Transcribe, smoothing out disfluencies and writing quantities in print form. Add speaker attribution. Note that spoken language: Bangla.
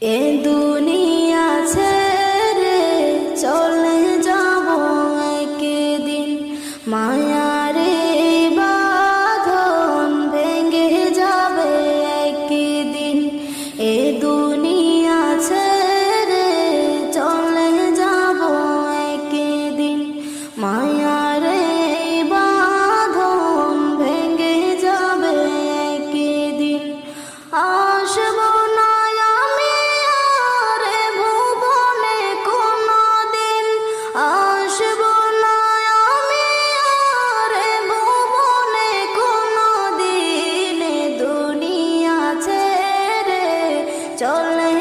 Speaker 1: এ দুনিয়া ছেড়ে চলে যাব একদিন, মায়ারে বাঁধন ভেঙে যাবে একদিন। এ দুনিয়া ছেড়ে চলে যাব একদিন, মায়ারে বাঁধন ভেঙে যাবে একদিন। আসব না আমি আর এ ভুবনে কোনদিন, আসব না আমি আর এ ভুবনে কোনদিন। এ দুনিয়া ছেড়ে চলে